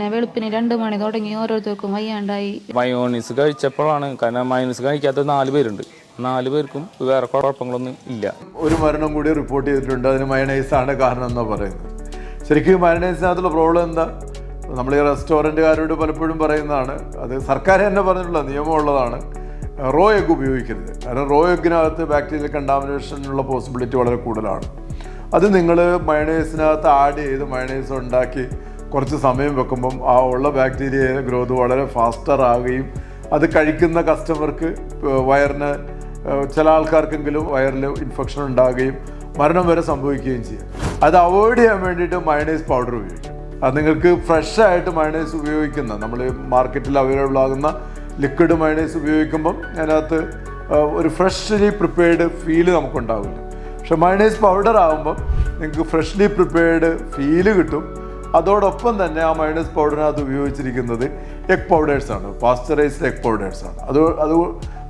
വെളുപ്പിന് 2 മണി തുടങ്ങി ഓരോരുത്തർക്കും വയ്യാണ്ടായി. മയോണീസ് കഴിച്ചപ്പോഴാണ്, കാരണം മയോണീസ് കഴിക്കാത്ത 4 പേരുണ്ട്. 4 പേർക്കും വേറെ കുഴപ്പങ്ങളൊന്നും ഇല്ല. ഒരു മരണം കൂടി റിപ്പോർട്ട് ചെയ്തിട്ടുണ്ട്. അതിന് മയണൈസാണ് കാരണം എന്നാണ് പറയുന്നത്. ശരിക്കും മയണൈസിനകത്തുള്ള പ്രോബ്ലം എന്താ? നമ്മൾ ഈ റെസ്റ്റോറൻറ്റുകാരോട് പലപ്പോഴും പറയുന്നതാണ്, അത് സർക്കാർ തന്നെ പറഞ്ഞിട്ടുള്ള നിയമമുള്ളതാണ്, റോ എഗ് ഉപയോഗിക്കരുത്. കാരണം റോ എഗ്ഗിനകത്ത് ബാക്ടീരിയൽ കണ്ടാമിനേഷനുള്ള പോസിബിലിറ്റി വളരെ കൂടുതലാണ്. അത് നിങ്ങൾ മയണൈസിനകത്ത് ആഡ് ചെയ്ത് മയണൈസ് ഉണ്ടാക്കി കുറച്ച് സമയം വെക്കുമ്പം ആ ഉള്ള ബാക്ടീരിയ ഗ്രോത്ത് വളരെ ഫാസ്റ്റർ ആവുകയും അത് കഴിക്കുന്ന കസ്റ്റമർക്ക് വയറിന് ചില ആൾക്കാർക്കെങ്കിലും വയറിൽ ഇൻഫെക്ഷൻ ഉണ്ടാകുകയും മരണം വരെ സംഭവിക്കുകയും ചെയ്യും. അത് അവോയ്ഡ് ചെയ്യാൻ വേണ്ടിയിട്ട് മയണൈസ് പൗഡർ ഉപയോഗിക്കും. അത് നിങ്ങൾക്ക് ഫ്രഷായിട്ട് മയണൈസ് ഉപയോഗിക്കുന്ന, നമ്മൾ മാർക്കറ്റിൽ അവൈലബിൾ ആകുന്ന ലിക്വിഡ് മയണൈസ് ഉപയോഗിക്കുമ്പം അതിനകത്ത് ഒരു ഫ്രഷ്ലി പ്രിപ്പയർഡ് ഫീല് നമുക്കുണ്ടാവില്ല. പക്ഷെ മയണൈസ് പൗഡർ ആകുമ്പം നിങ്ങൾക്ക് ഫ്രഷ്ലി പ്രിപ്പയർഡ് ഫീല് കിട്ടും. അതോടൊപ്പം തന്നെ ആ മയണൈസ് പൗഡറിനകത്ത് ഉപയോഗിച്ചിരിക്കുന്നത് എഗ് പൗഡേഴ്സാണ്, പാസ്ചറൈസ്ഡ് എഗ് പൗഡേഴ്സാണ്. അത്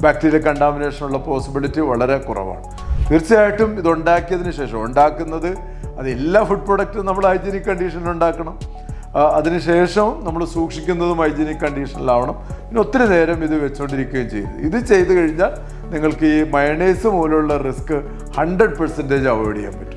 ബാക്ടീരിയൽ കണ്ടാമിനേഷനുള്ള പോസിബിലിറ്റി വളരെ കുറവാണ്. തീർച്ചയായിട്ടും ഇതുണ്ടാക്കിയതിന് ശേഷം ഉണ്ടാക്കുന്നത്, അത് എല്ലാ ഫുഡ് പ്രൊഡക്റ്റും നമ്മൾ ഹൈജീനിക് കണ്ടീഷനിൽ ഉണ്ടാക്കണം. അതിനുശേഷം നമ്മൾ സൂക്ഷിക്കുന്നതും ഹൈജീനിക് കണ്ടീഷനിലാവണം. പിന്നെ ഒത്തിരി നേരം ഇത് വെച്ചുകൊണ്ടിരിക്കുകയും ചെയ്തു. ഇത് ചെയ്ത് കഴിഞ്ഞാൽ നിങ്ങൾക്ക് ഈ മയണൈസ് മൂലമുള്ള റിസ്ക് 100% അവോയ്ഡ് ചെയ്യാൻ പറ്റും.